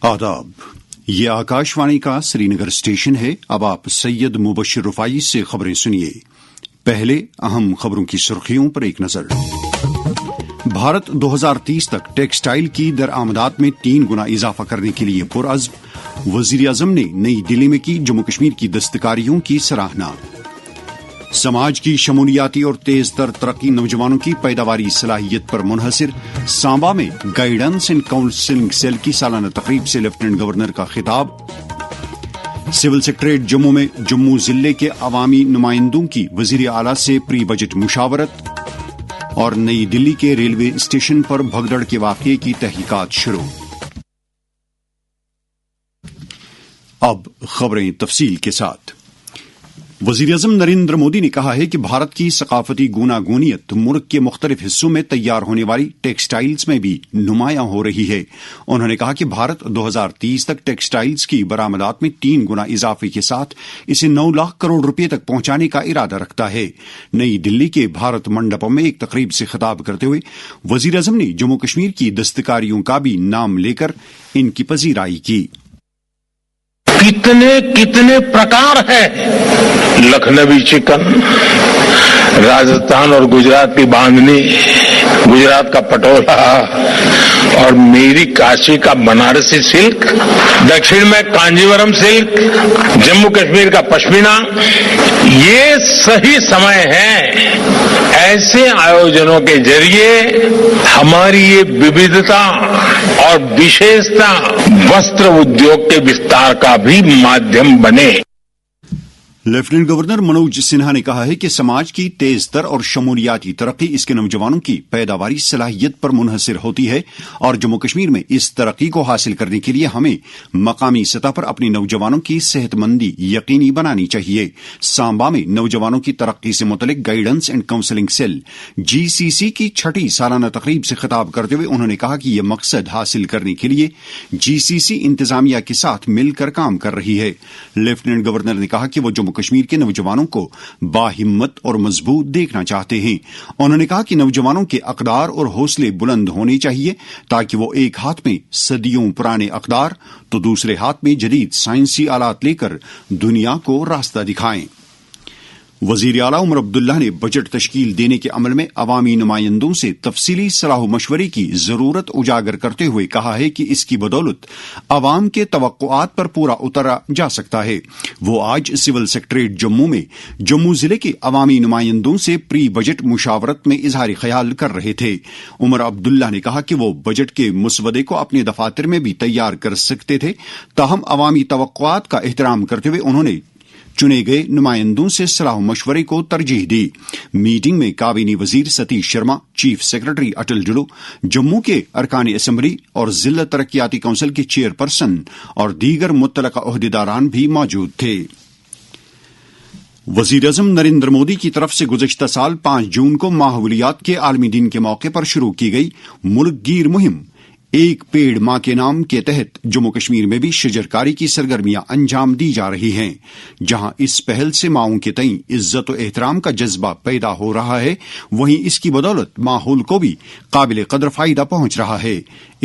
आदाब, ये आकाशवाणी का श्रीनगर स्टेशन है। अब आप सैयद मुबशिर रुफाई से खबरें सुनिए। पहले अहम खबरों की सुर्खियों पर एक नजर। भारत 2030 तक टेक्सटाइल की दरआमदात में 3 गुना इजाफा करने के लिए पुरअज़्म। वज़ीर आज़म ने नई दिल्ली में की जम्मू कश्मीर की दस्तकारियों की सराहना। समाज की शमूलियाती और तेज तर तरक्की नौजवानों की पैदावारी सलाहियत पर मुनहसिर। सांबा में गाइडेंस एंड काउंसलिंग सेल की सालाना तकरीब से लेफ्टिनेंट गवर्नर का खिताब। सिविल सेक्रेटरीट जम्मू में जम्मू जिले के अवामी नुमाइंदों की वजीर आला से प्री बजट मुशावरत। और नई दिल्ली के रेलवे स्टेशन पर भगदड़ के वाकये की तहकीकात शुरू। अब खबरें तफसील के साथ। वज़ीर-ए-आज़म नरेंद्र मोदी ने कहा है कि भारत की सकाफती गूनागूनियत मुल्क के मुख्तलिफ हिस्सों में तैयार होने वाली टेक्सटाइल्स में भी नुमायां हो रही है। उन्होंने कहा कि भारत 2030 तक टेक्सटाइल्स की बरामदात में 3 गुना इजाफे के साथ इसे 9 लाख करोड़ रुपए तक पहुंचाने का इरादा रखता है। नई दिल्ली के भारत मंडपम में एक तकरीब से खिताब करते हुए वज़ीर-ए-आज़म ने जम्मू कश्मीर की दस्तकारियों का भी नाम लेकर इनकी पजीराई की। कितने कितने प्रकार है, लखनवी चिकन, राजस्थान और गुजरात की बांधनी, गुजरात का पटोला और मेरी काशी का बनारसी सिल्क, दक्षिण में कांजीवरम सिल्क, जम्मू कश्मीर का पश्मीना। ये सही समय है ऐसे आयोजनों के जरिए हमारी ये विविधता और विशेषता वस्त्र उद्योग के विस्तार का भी माध्यम बने। लेफ्टिनेंट गवर्नर मनोज सिन्हा ने कहा है कि समाज की तेज तर और शमूलियाती तरक्की इसके नौजवानों की पैदावारी सलाहियत पर मुनहसिर होती है और जम्मू कश्मीर में इस तरक्की को हासिल करने के लिए हमें मकामी सतह पर अपने नौजवानों की सेहतमंदी यकीनी बनानी चाहिए। सांबा में नौजवानों की तरक्की से मुतल्लिक guidance and counselling cell GCC की 6ठी सालाना तकरीब से खिताब करते हुए उन्होंने कहा कि यह मकसद हासिल करने के लिए GCC इंतजामिया के साथ मिलकर काम कर रही है। लेफ्टिनेंट गवर्नर ने कहा कि वो जम्मू कश्मीर के नौजवानों को बाहिम्मत और मजबूत देखना चाहते हैं। उन्होंने कहा कि नौजवानों के अक़दार और हौसले बुलंद होने चाहिए ताकि वो एक हाथ में सदियों पुराने अक़दार तो दूसरे हाथ में जदीद साइंसी आलात लेकर दुनिया को रास्ता दिखाएं। वज़ीर आला उमर अब्दुल्ला ने बजट तश्कील देने के अमल में अवामी नुमाइंदों से तफसीली सलाह मशवरे की जरूरत उजागर करते हुए कहा है कि इसकी बदौलत अवाम के तवक्कुआत पर पूरा उतरा जा सकता है। वो आज सिविल सेक्रेटरीट जम्मू में जम्मू जिले के अवामी नुमाइंदों से प्री बजट मुशावरत में इजहार ख्याल कर रहे थे। उमर अब्दुल्ला ने कहा कि वो बजट के मुसवदे को अपने दफातर में भी तैयार कर सकते थे, ताहम अवामी तवक्कुआत का एहतराम करते हुए उन्होंने चुने गए नुमाइंदों से सलाह मशवरे को तरजीह दी। मीटिंग में काबीनी वजीर सतीश शर्मा, चीफ सेक्रेटरी अटल जुलू, जम्मू के अरकान असम्बली और जिला तरक्याती काउंसिल के चेयरपर्सन और दीगर मुतलका ओहदेदारान भी मौजूद थे। वज़ीर-ए-आज़म नरेंद्र मोदी की तरफ से गुज़श्ता साल 5 जून को माहौलियात के आलमी दिन के मौके पर शुरू की गई मुल्क गिर मुहिम एक पेड़ मां के नाम के तहत जम्मू कश्मीर में भी शजरकारी की सरगर्मियां अंजाम दी जा रही हैं। जहां इस पहल से माओं के तईं इज्जत और एहतराम का जज्बा पैदा हो रहा है, वहीं इसकी बदौलत माहौल को भी काबिल कदर फायदा पहुंच रहा है।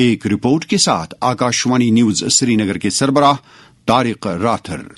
एक रिपोर्ट के साथ आकाशवाणी न्यूज श्रीनगर के सरबराह तारिक राथर।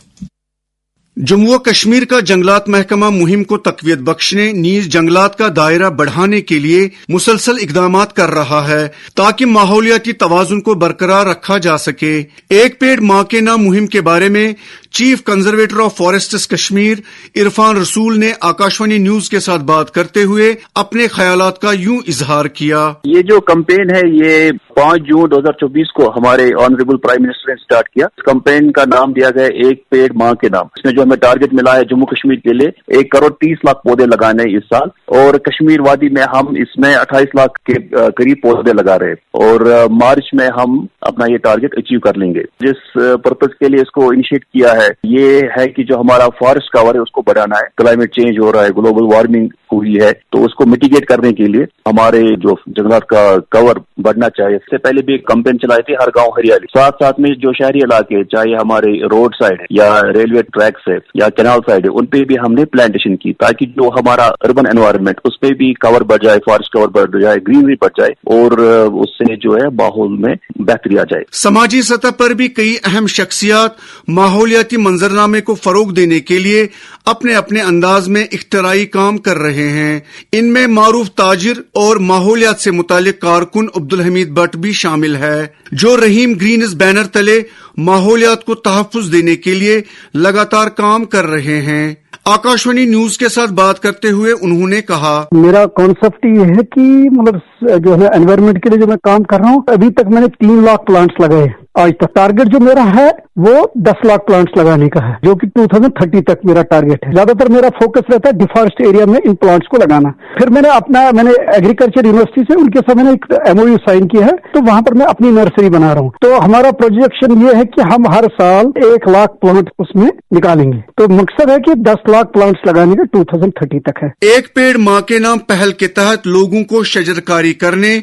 जम्मू व कश्मीर का जंगलात महकमा मुहिम को तकवीत बख्शने, नीज जंगलात का दायरा बढ़ाने के लिए मुसलसल इकदामात कर रहा है ताकि माहौलियाती तवाजुन को बरकरार रखा जा सके। एक पेड़ मां के नाम मुहिम के बारे में chief conservator of forests Kashmir Irfan रसूल ने आकाशवाणी न्यूज के साथ बात करते हुए अपने ख्यालात का यूं इजहार किया। ये जो कैंपेन है ये 5 जून 2024 को हमारे ऑनरेबल प्राइम मिनिस्टर ने स्टार्ट किया। इस कैंपेन का नाम दिया गया एक पेड़ मां के नाम। इसमें जो हमें टारगेट मिला है जम्मू कश्मीर के लिए 1 करोड़ 30 लाख पौधे लगाने इस साल, और कश्मीर वादी में हम इसमें 28 लाख के करीब पौधे लगा रहे हैं और मार्च में हम अपना ये टारगेट अचीव कर लेंगे। जिस पर्पज के लिए इसको इनिशिएट किया है ہے یہ ہے کہ جو ہمارا فارسٹ کور ہے اس کو بڑھانا ہے. کلائمیٹ چینج ہو رہا ہے, گلوبل وارمنگ ہوئی ہے, تو اس کو میٹیگیٹ کرنے کے لیے ہمارے جو جنگلات کا کور بڑھنا چاہیے. اس سے پہلے بھی ایک کمپین چلائی تھی ہر گاؤں ہریالی. ساتھ ساتھ میں جو شہری علاقے چاہے ہمارے روڈ سائڈ ہے یا ریلوے ٹریکس ہے یا کینال سائڈ ہے ان پہ بھی ہم نے پلانٹیشن کی تاکہ جو ہمارا اربن انوائرمنٹ اس پہ بھی کور بڑھ جائے, فارسٹ کور بڑھ جائے, گرینری بڑھ جائے اور اس سے جو ہے ماحول میں بہتری آ جائے. سماجی سطح پر بھی کئی اہم شخصیات ماحولیاتی منظرنامے کو فروغ دینے کے لیے اپنے اپنے انداز میں اختراعی کام کر رہے ہیں. ان میں معروف تاجر اور ماحولیات سے متعلق کارکن عبدالحمید بٹ بھی شامل ہے جو رحیم گرینز بینر تلے ماحولیات کو تحفظ دینے کے لیے لگاتار کام کر رہے ہیں. آکاشوانی نیوز کے ساتھ بات کرتے ہوئے انہوں نے کہا, میرا کانسیپٹ یہ ہے کہ مطلب جو ہے انوائرمنٹ کے لیے جو میں کام کر رہا ہوں, ابھی تک میں نے 3 لاکھ پلانٹس لگائے. آج تک ٹارگیٹ جو میرا ہے وہ 10 لاکھ پلانٹس لگانے کا ہے جو کہ 2030 تک میرا ٹارگیٹ ہے. زیادہ تر میرا فوکس رہتا ہے ڈیفارسٹ ایریا میں ان پلانٹس کو لگانا. پھر میں نے ایگریکلچر یونیورسٹی سے ان کے ساتھ میں نے ایک MOU سائن کیا ہے, تو وہاں پر میں اپنی نرسری بنا رہا ہوں. تو ہمارا پروجیکشن یہ ہے کہ ہم ہر سال 1 لاکھ پلانٹ اس میں نکالیں گے. تو مقصد ہے کہ 10 لاکھ پلانٹس لگانے کا 2030 تک ہے. ایک پیڑ ماں کے نام پہل کے تحت لوگوں کو شجرکاری کرنے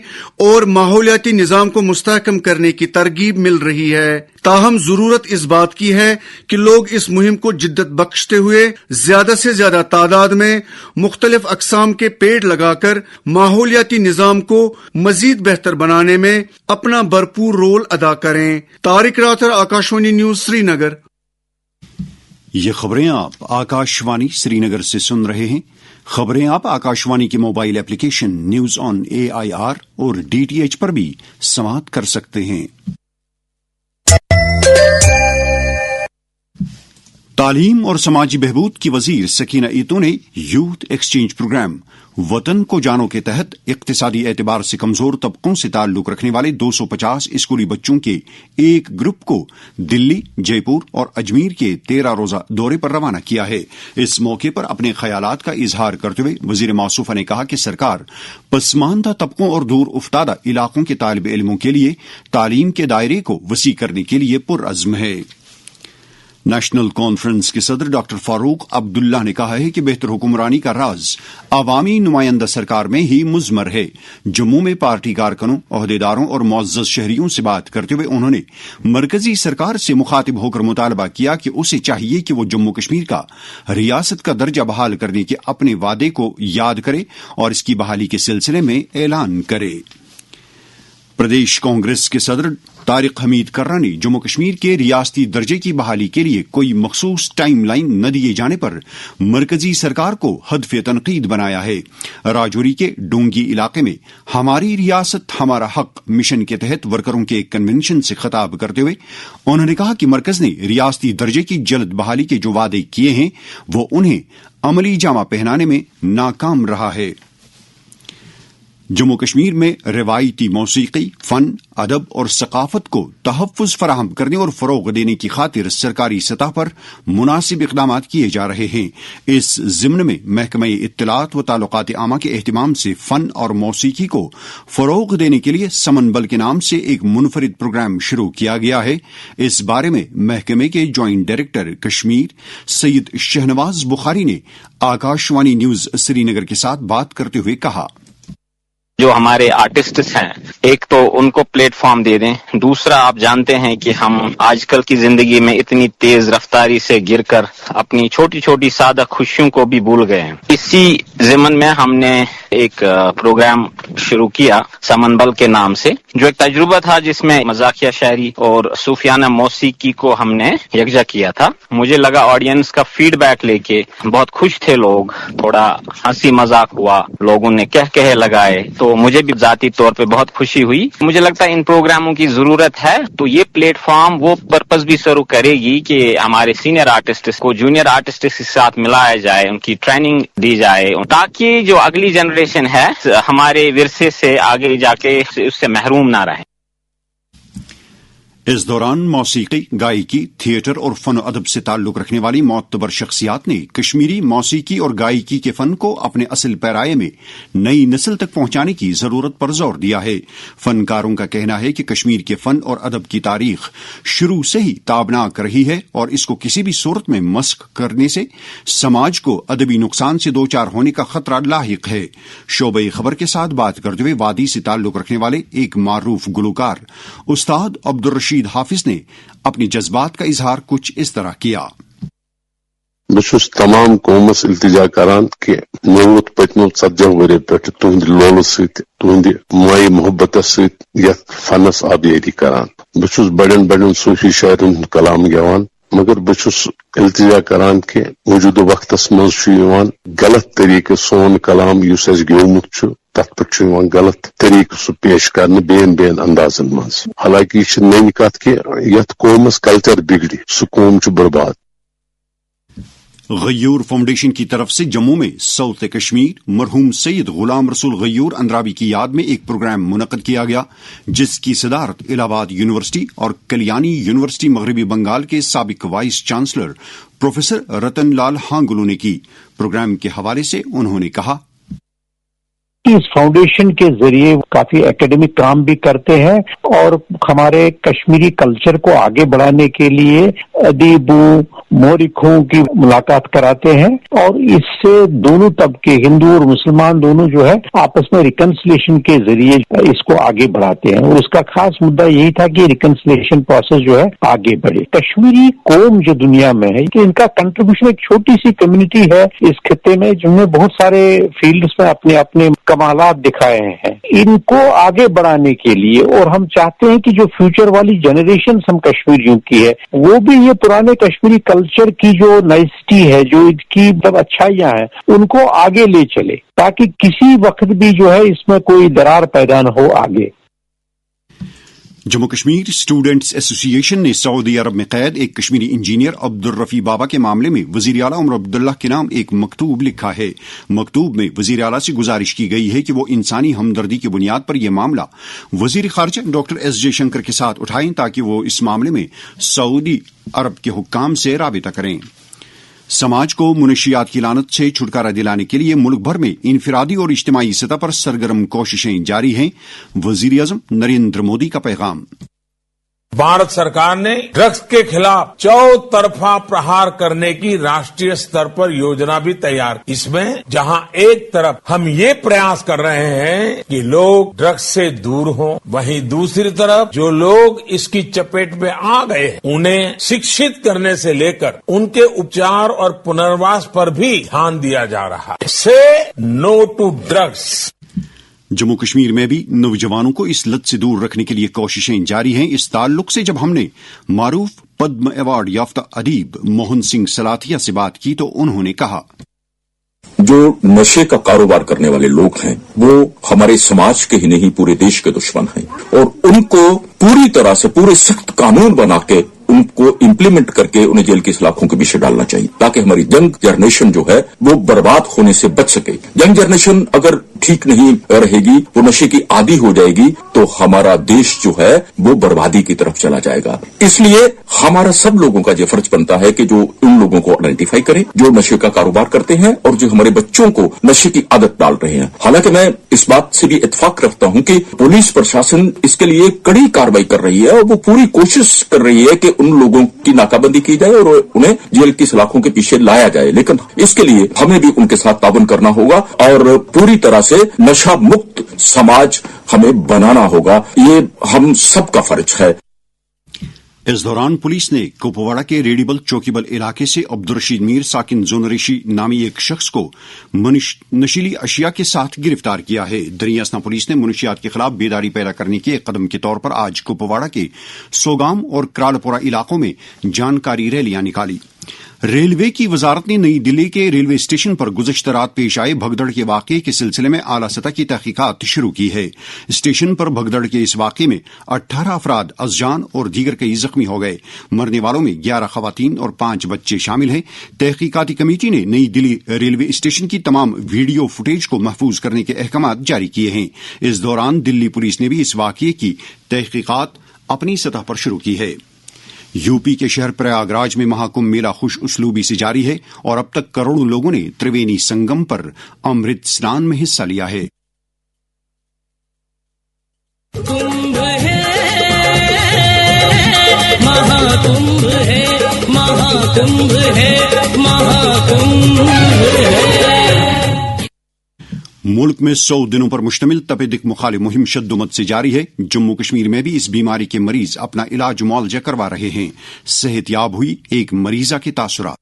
اور ماحولیاتی نظام کو مستحکم کرنے کی ترغیب مل رہی ہے. تاہم ضرورت اس بات کی ہے کہ لوگ اس مہم کو جدت بخشتے ہوئے زیادہ سے زیادہ تعداد میں مختلف اقسام کے پیڑ لگا کر ماحولیاتی نظام کو مزید بہتر بنانے میں اپنا بھرپور رول ادا کریں. طارق راتر, آکاشوانی نیوز, سری نگر. یہ خبریں آپ آکاشوانی سری نگر سے سن رہے ہیں. خبریں آپ آکاشوانی کے mobile application news on AIR اور DTH پر بھی سماعت کر سکتے ہیں. تعلیم اور سماجی بہبود کی وزیر سکینہ ایتو نے یوتھ ایکسچینج پروگرام وطن کو جانو کے تحت اقتصادی اعتبار سے کمزور طبقوں سے تعلق رکھنے والے 250 اسکولی بچوں کے ایک گروپ کو دلی, جے پور اور اجمیر کے 13 روزہ دورے پر روانہ کیا ہے. اس موقع پر اپنے خیالات کا اظہار کرتے ہوئے وزیر موصوفہ نے کہا کہ سرکار پسماندہ طبقوں اور دور افتادہ علاقوں کے طالب علموں کے لیے تعلیم کے دائرے کو وسیع کرنے کے لیے پرعزم ہے. نیشنل کانفرنس کے صدر ڈاکٹر فاروق عبداللہ نے کہا ہے کہ بہتر حکمرانی کا راز عوامی نمائندہ سرکار میں ہی مضمر ہے. جموں میں پارٹی کارکنوں, عہدیداروں اور معزز شہریوں سے بات کرتے ہوئے انہوں نے مرکزی سرکار سے مخاطب ہو کر مطالبہ کیا کہ اسے چاہیے کہ وہ جموں کشمیر کا ریاست کا درجہ بحال کرنے کے اپنے وعدے کو یاد کرے اور اس کی بحالی کے سلسلے میں اعلان کرے. پردیش کانگریس کے صدر طارق حمید کرا نے جموں کشمیر کے ریاستی درجے کی بحالی کے لیے کوئی مخصوص ٹائم لائن نہ دیے جانے پر مرکزی سرکار کو ہدف تنقید بنایا ہے. راجوری کے ڈونگی علاقے میں ہماری ریاست ہمارا حق مشن کے تحت ورکروں کے ایک کنونشن سے خطاب کرتے ہوئے انہوں نے کہا کہ مرکز نے ریاستی درجے کی جلد بحالی کے جو وعدے کیے ہیں وہ انہیں عملی جامہ پہنانے میں ناکام رہا ہے. جموں کشمیر میں روایتی موسیقی, فن, ادب اور ثقافت کو تحفظ فراہم کرنے اور فروغ دینے کی خاطر سرکاری سطح پر مناسب اقدامات کیے جا رہے ہیں. اس ضمن میں محکمہ اطلاعات و تعلقات عامہ کے اہتمام سے فن اور موسیقی کو فروغ دینے کے لیے سمن بل کے نام سے ایک منفرد پروگرام شروع کیا گیا ہے. اس بارے میں محکمے کے جوائنٹ ڈائریکٹر کشمیر سید شہنواز بخاری نے آکاشوانی نیوز سری نگر کے ساتھ بات کرتے ہوئے کہا, جو ہمارے آرٹسٹس ہیں ایک تو ان کو پلیٹ فارم دے دیں, دوسرا آپ جانتے ہیں کہ ہم آج کل کی زندگی میں اتنی تیز رفتاری سے گر کر اپنی چھوٹی چھوٹی سادہ خوشیوں کو بھی بھول گئے ہیں. اسی ضمن میں ہم نے ایک پروگرام شروع کیا سمن بل کے نام سے, جو ایک تجربہ تھا جس میں مزاحیہ شاعری اور صوفیانہ موسیقی کو ہم نے یکجا کیا تھا. مجھے لگا آڈینس کا فیڈ بیک لے کے بہت خوش تھے لوگ, تھوڑا ہنسی مذاق ہوا, لوگوں نے کہے لگائے, تو مجھے بھی ذاتی طور پہ بہت خوشی ہوئی. مجھے لگتا ہے ان پروگراموں کی ضرورت ہے, تو یہ پلیٹ فارم وہ پرپز بھی سرو کرے گی کہ ہمارے سینئر آرٹسٹ کو جونیئر آرٹسٹ کے ساتھ ملایا جائے, ان کی ٹریننگ دی جائے, تاکہ جو اگلی جنریشن ہے ہمارے ورثے سے آگے جا کے اس سے محروم نہ رہے. इस दौरान मौसीकी, गायकी, थिएटर और फन अदब से ताल्लुक रखने वाली मोतबर शख्सियात ने कश्मीरी मौसीकी और गायकी के फन को अपने असल पैराए में नई नस्ल तक पहुंचाने की जरूरत पर जोर दिया है। फनकारों का कहना है कि कश्मीर के फन और अदब की तारीख शुरू से ही ताबनाक रही है और इसको किसी भी सूरत में मस्क करने से समाज को अदबी नुकसान से दो चार होने का खतरा लाहिक है। शोबे खबर के साथ बात करते हुए वादी से ताल्लुक रखने वाले एक मारूफ गुलकार उस्ताद अब्दुल रशीद हाफिज ने अपने जज्बात का इजहार कुछ इस तरह किया। बस तमाम कौमस इल्तिजा करान कि मोत पत्मो 40 वरियो पे तुहंद लोल सत तुहंद माई मोहब्बत सत यथ फनस आबियरी करान। बस बड़न बड़न सूफी शायरन कलाम गवान, मगर बस इल्तिजा करान कि मौजूदा वक्तस मज गलत तरीके सोन कलाम युस ग्योमुत तथ पे गलत तरीके सह पेश कर बेन बेन अंदाजन मज। हालांकि यह नई कत कि यथ कौमस कल्चर बिगड़ी सह कौम बर्बाद। गयूर फाउंडेशन की तरफ से जम्मू में सऊत कश्मीर मरहूम सैयद गुलाम रसूल गयूर अंद्राबी की याद में एक प्रोग्राम मुनक्कद किया गया, जिसकी सदारत इलाहाबाद यूनिवर्सिटी और कल्याणी यूनिवर्सिटी मगरबी बंगाल के साबिक वाइस चांसलर प्रोफेसर रतन लाल हांगुलू ने की। प्रोग्राम के हवाले से उन्होंने कहा, इस फाउंडेशन के जरिए काफी एकेडमिक काम भी करते हैं और हमारे कश्मीरी कल्चर को आगे बढ़ाने के लिए अदीबों मोरिखों की मुलाकात कराते हैं और इससे दोनों तबके हिंदू और मुसलमान दोनों जो है आपस में रिकन्सिलेशन के जरिए इसको आगे बढ़ाते हैं। और उसका खास मुद्दा यही था कि रिकन्सिलेशन प्रोसेस जो है आगे बढ़े। कश्मीरी कौम जो दुनिया में है कि इनका कंट्रीब्यूशन एक छोटी सी कम्युनिटी है इस खित्ते में, जिनमें बहुत सारे फील्ड्स में अपने अपने कमालात दिखाए हैं। इनको आगे बढ़ाने के लिए और हम चाहते हैं कि जो फ्यूचर वाली जनरेशन हम कश्मीरियों की है वो भी ये पुराने कश्मीरी कल्चर की जो नाइसिटी है, जो इसकी अच्छाइयां हैं, उनको आगे ले चले ताकि किसी वक्त भी जो है इसमें कोई दरार पैदा न हो आगे। जम्मू कश्मीर स्टूडेंट्स एसोसिएशन ने सऊदी अरब में कैद एक कश्मीरी इंजीनियर अब्दुल रफी बाबा के मामले में वजीर आला उमर अब्दुल्ला के नाम एक मकतूब लिखा है। मकतूब में वजीर आला से गुजारिश की गई है कि वो इंसानी हमदर्दी की बुनियाद पर यह मामला वजीर खारजा डॉक्टर एस जयशंकर के साथ उठाएं ताकि वो इस मामले में सऊदी अरब के हुक्काम से राबिता करें। समाज को मुनशियात की लानत से छुटकारा दिलाने के लिए मुल्क भर में इनफरादी और इज्तिमाई सतह पर सरगर्म कोशिशें जारी हैं। वजीर आजम नरेंद्र मोदी का पैगाम। भारत सरकार ने ड्रग्स के खिलाफ चौतरफा प्रहार करने की राष्ट्रीय स्तर पर योजना भी तैयार। इसमें जहां एक तरफ हम ये प्रयास कर रहे हैं कि लोग ड्रग्स से दूर हों, वहीं दूसरी तरफ जो लोग इसकी चपेट में आ गए उन्हें शिक्षित करने से लेकर उनके उपचार और पुनर्वास पर भी ध्यान दिया जा रहा है। Say no to drugs. Jammu Kashmir में भी नौजवानों को इस लत से दूर रखने के लिए कोशिशें जारी हैं। इस ताल्लुक से जब हमने मारूफ पद्म अवार्ड याफ्ता अदीब मोहन सिंह सलाथिया से बात की तो उन्होंने कहा, जो नशे का कारोबार करने वाले लोग हैं वो हमारे समाज के ही नहीं पूरे देश के दुश्मन हैं और उनको पूरी तरह से पूरे सख्त कानून बना के उनको इम्प्लीमेंट करके उन्हें जेल की सलाखों के पीछे डालना चाहिए ताकि हमारी यंग जनरेशन जो है वो बर्बाद होने से बच सके। यंग जनरेशन अगर ठीक नहीं रहेगी, वो नशे की आदी हो जाएगी तो हमारा देश जो है वो बर्बादी की तरफ चला जाएगा। इसलिए हमारा सब लोगों का ये फर्ज बनता है कि जो उन लोगों को आइडेंटिफाई करें जो नशे का कारोबार करते हैं और जो हमारे बच्चों को नशे की आदत डाल रहे हैं। हालांकि मैं इस बात से भी इत्तेफाक रखता हूं कि पुलिस प्रशासन इसके लिए कड़ी कार्रवाई कर रही है और वो पूरी कोशिश कर रही है कि उन लोगों की नाकाबंदी की जाए और उन्हें जेल की सलाखों के पीछे लाया जाए। लेकिन इसके लिए हमें भी उनके साथ ताउन करना होगा और पूरी तरह से नशा मुक्त समाज हमें बनाना होगा। ये हम सबका फर्ज है। इस दौरान पुलिस ने कुपवाड़ा के रेडीबल चौकीबल इलाके से अब्दुल रशीद मीर साकिन जोनरेशी नामी एक शख्स को नशीली अशिया के साथ गिरफ्तार किया है। दरियासना पुलिस ने मुनशियात के खिलाफ बेदारी पैदा करने के एक कदम के तौर पर आज कुपवाड़ा के सोगाम और क्रालपुरा इलाकों में जानकारी रैलियां निकाली। रेलवे की वजारत ने नई दिल्ली के रेलवे स्टेशन पर गुज़श्ता रात पेश आए भगदड़ के वाकये के सिलसिले में आला सतह की तहकीकात शुरू की है। स्टेशन पर भगदड़ के इस वाकये में 18 अफराद अज़जान और दीगर कई जख्मी हो गए। मरने वालों में 11 खवातीन और 5 बच्चे शामिल हैं। तहकीकाती कमेटी ने नई दिल्ली रेलवे स्टेशन की तमाम वीडियो फुटेज को महफूज करने के अहकाम जारी किए हैं। इस दौरान दिल्ली पुलिस ने भी इस वाकये की तहकीकात अपनी सतह पर शुरू की है। यूपी के शहर प्रयागराज में महाकुंभ मेला खुश उसलूबी से जारी है और अब तक करोड़ों लोगों ने त्रिवेणी संगम पर अमृत स्नान में हिस्सा लिया है। कुंभ है, महाकुंभ है, महाकुंभ है, महाकुंभ है। मुल्क में 100 दिनों पर मुश्तमिल तपेदिक मुखालिफ मुहिम शद्दुमत से जारी है। जम्मू कश्मीर में भी इस बीमारी के मरीज अपना इलाज मुआवजा करवा रहे हैं। सेहतयाब हुई एक मरीजा के तासुरात।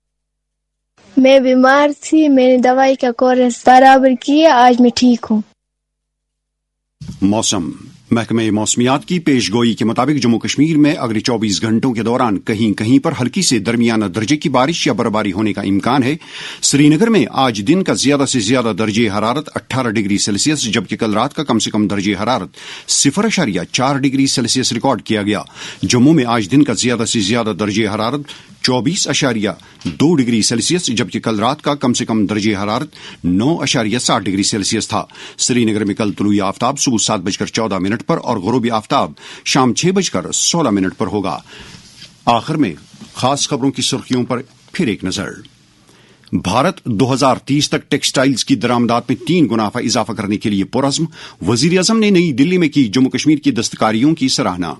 मैं बीमार थी, मैंने दवाई का कोर्स बराबर किया, आज मैं ठीक हूँ। मौसम महकमे मौसमियात की पेशगोई के मुताबिक जम्मू कश्मीर में अगले 24 घंटों के दौरान कहीं कहीं पर हल्की से दरमियाना दर्जे की बारिश या बर्फबारी होने का इम्कान है। श्रीनगर में आज दिन का ज्यादा से ज्यादा दर्जे हरारत 18 डिग्री सेल्सियस जबकि कल रात का कम से कम दर्जे हरारत 0.4 डिग्री सेल्सियस रिकॉर्ड किया गया। जम्मू में आज दिन का ज्यादा से ज्यादा दर्जे हरारत 24.2 डिग्री सेल्सियस जबकि कल रात का कम से कम दर्जे हरारत 9.7 डिग्री सेल्सियस था। श्रीनगर में कल तुलुई आफ्ताब सुबह 7:14 पर और गुरूबी आफ्ताब शाम 6:16 पर होगा। आखिर में खास खबरों की सुर्खियों पर फिर एक नजर। भारत 2030 तक टेक्सटाइल्स की दरामदात में 3 गुना इजाफा करने के लिए पुरज़्म। वजीर आज़म ने नई दिल्ली में की जम्मू कश्मीर की दस्तकारियों की सराहना।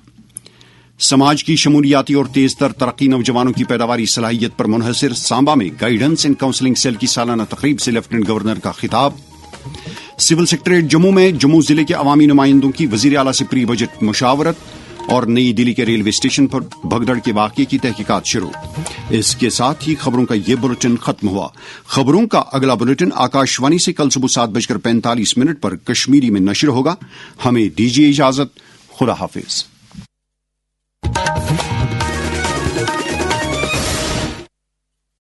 समाज की शमूलियाती और तेज तर तरक्की नौजवानों की पैदावारी सलाहियत पर मुनहसिर सांबा में गाइडेंस एंड काउंसलिंग सेल की सालाना तकरीब से लेफ्टिनेंट गवर्नर का खिताब। सिविल सेक्रेटरीट जम्मू में जम्मू जिले के अवामी नुमाइंदों की वजीर आला से प्री बजट मुशावरत और नई दिल्ली के रेलवे स्टेशन पर भगदड़ के वाकये की तहकीकात शुरू। इसके साथ ही खबरों का ये बुलेटिन खत्म हुआ। खबरों का अगला बुलेटिन आकाशवाणी से कल सुबह 7:45 पर कश्मीरी में नश्र होगा। हमें दीजिए इजाजत। खुदा हाफिज।